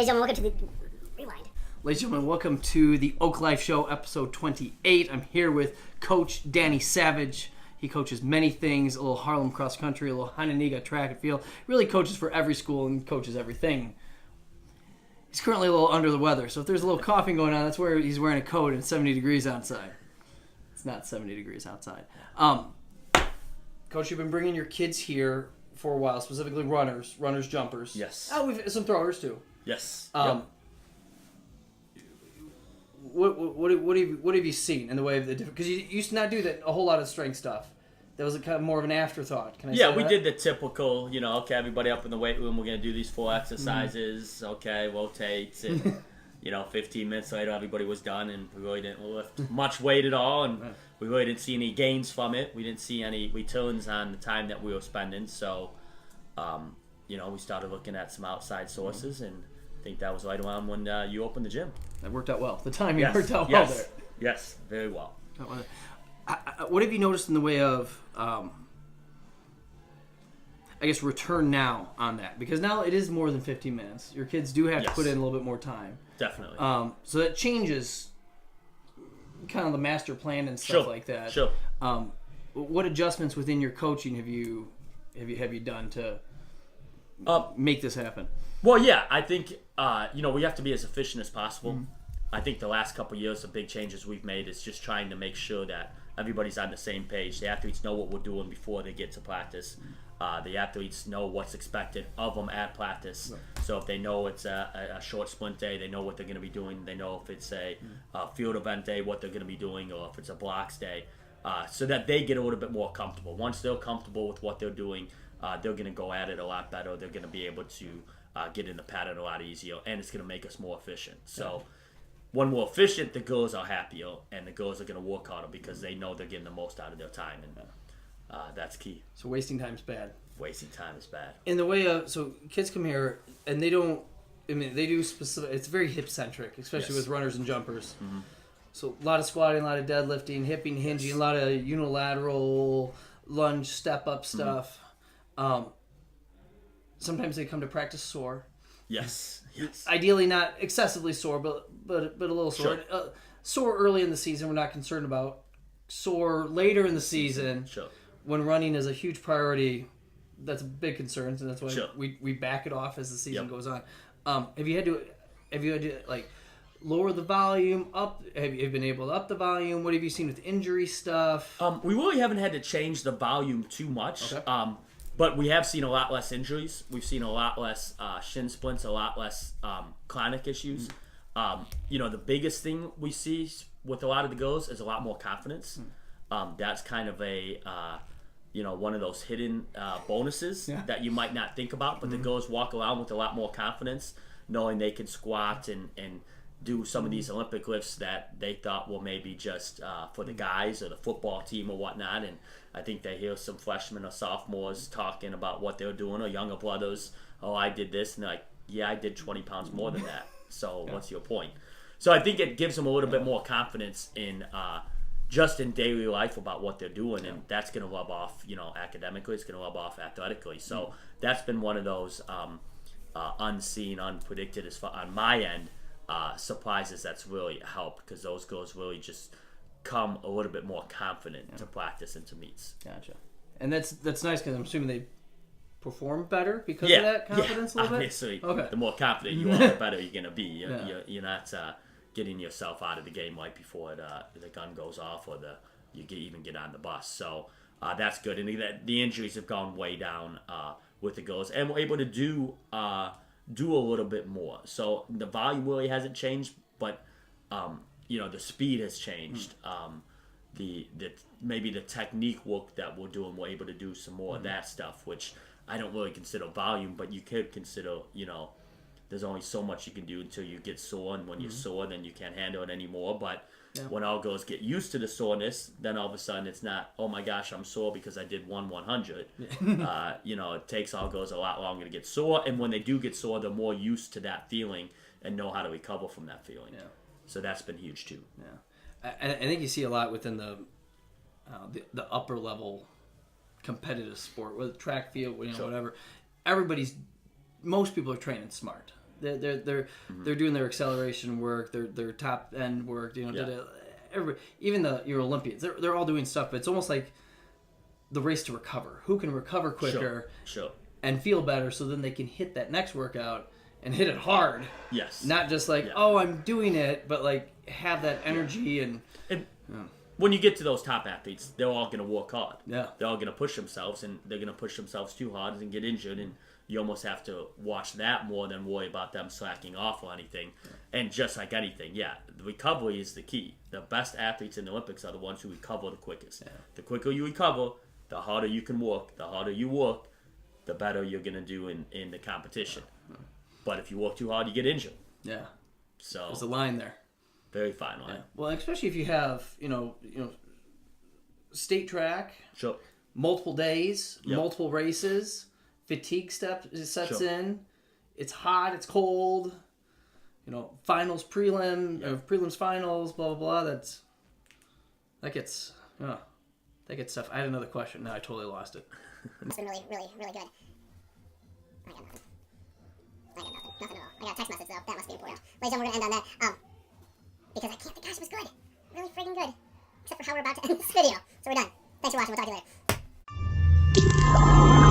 Ladies and gentlemen, welcome to the Rewind. Ladies and gentlemen, welcome to the Oak Life Show, episode 28. I'm here with Coach Danny Savage. He coaches many things, a little Harlem cross country, a little Hananiga track and field. Really coaches for every school and coaches everything. He's currently a little under the weather, so if there's a little coughing going on, that's where he's wearing a coat and it's 70 degrees outside. It's not 70 degrees outside. Coach, you've been bringing your kids here for a while, specifically runners, jumpers. Yes. Oh, we've some throwers too. Yes. What have you seen in the way of the different? Because you used to not do that a whole lot of strength stuff. That was a kind of more of an afterthought. Can I say we that? did the typical, okay, everybody up in the weight room, we're going to do these 4 exercises, okay, rotates, and, 15 minutes later everybody was done, and we really didn't lift much weight at all, and we really didn't see any gains from it. We didn't see any returns on the time that we were spending, so, we started looking at some outside sources, and I think that was right around when you opened the gym. That worked out well. The timing worked out well there. Yes, very well. What have you noticed in the way of, return now on that? Because now it is more than 15 minutes. Your kids do have to put in a little bit more time. Definitely. So that changes kind of the master plan and stuff like that. Sure. What adjustments within your coaching have you done to make this happen? Well, yeah, I think, we have to be as efficient as possible. Mm-hmm. I think the last couple of years, the big changes we've made is just trying to make sure that everybody's on the same page. The athletes know what we're doing before they get to practice. The athletes know what's expected of them at practice. Right. So if they know it's a short sprint day, they know what they're going to be doing. They know if it's a field event day, what they're going to be doing, or if it's a blocks day, so that they get a little bit more comfortable. Once they're comfortable with what they're doing, they're going to go at it a lot better. They're going to be able to get in the pattern a lot easier, and it's going to make us more efficient. So when we're efficient, the girls are happier, and the girls are going to work harder because they know they're getting the most out of their time, and that's key. So wasting time is bad. Wasting time is bad. In the way of, so kids come here, and they do specific, it's very hip-centric, especially with runners and jumpers. Mm-hmm. So a lot of squatting, a lot of deadlifting, hipping, hinging, a lot of unilateral lunge, step-up stuff. Mm-hmm. Sometimes they come to practice sore. Yes. Ideally not excessively sore, but a little sore. Sure. Sore early in the season, we're not concerned about. Sore later in the season, when running is a huge priority, that's a big concern, and that's why we back it off as the season goes on. Have you had to like lower the volume up? Have you been able to up the volume? What have you seen with injury stuff? We really haven't had to change the volume too much. Okay. But we have seen a lot less injuries. We've seen a lot less shin splints, a lot less chronic issues. The biggest thing we see with a lot of the girls is a lot more confidence. That's kind of a, one of those hidden bonuses that you might not think about. But the girls walk around with a lot more confidence, knowing they can squat and do some of these Olympic lifts that they thought were maybe just for the guys or the football team or whatnot. And I think they hear some freshmen or sophomores talking about what they're doing, or younger brothers, oh, I did this. And they're like, yeah, I did 20 pounds more than that. So what's your point? So I think it gives them a little bit more confidence in just in daily life about what they're doing. And that's going to rub off, academically. It's going to rub off athletically. So that's been one of those unseen, unpredicted as far on my end, surprises that's really helped, because those girls really just come a little bit more confident to practice and to meets. Gotcha. And that's nice, because I'm assuming they perform better because of that confidence a little obviously, bit? Okay. The more confident you are, the better you're going to be. You're not getting yourself out of the game right before the gun goes off, or you even get on the bus. So that's good. And the injuries have gone way down with the girls, and we're able to do a little bit more. So the volume really hasn't changed, but the speed has changed. Maybe the technique work that we're doing, we're able to do some more of that stuff, which I don't really consider volume, but you could consider, there's only so much you can do until you get sore, and when you're sore, then you can't handle it anymore. But when all girls get used to the soreness, then all of a sudden it's not, oh my gosh, I'm sore because I did 100. It takes all girls a lot longer to get sore, and when they do get sore, they're more used to that feeling and know how to recover from that feeling. Yeah. So that's been huge too. Yeah, I think you see a lot within the upper level competitive sport, with track field, whatever. Most people are training smart. They're doing their acceleration work, their top end work. You know, even your Olympians, they're all doing stuff. But it's almost like the race to recover. Who can recover quicker Sure. and feel better, so then they can hit that next workout and hit it hard. Yes. Not just like, oh, I'm doing it, but like have that energy and when you get to those top athletes, they're all going to work hard. Yeah. They're all going to push themselves, and they're going to push themselves too hard and get injured. And you almost have to watch that more than worry about them slacking off or anything. And just like anything, the recovery is the key. The best athletes in the Olympics are the ones who recover the quickest. Yeah. The quicker you recover, the harder you can work. The harder you work, the better you're going to do in the competition. But if you work too hard, you get injured. Yeah. So there's a line there. Very fine line. Yeah. Well, especially if you have, state track, sure, multiple days, multiple races, fatigue sets in. It's hot, it's cold. Finals, prelims, finals, blah blah blah. That gets tough. I had another question. Now I totally lost it. It's been really, really, really good. I got nothing. Nothing at all. I got a text message though. That must be important. Ladies and gentlemen, we're gonna end on that. Because I can't think, gosh, it was good. Really freaking good. Except for how we're about to end this video. So we're done. Thanks for watching. We'll talk to you later.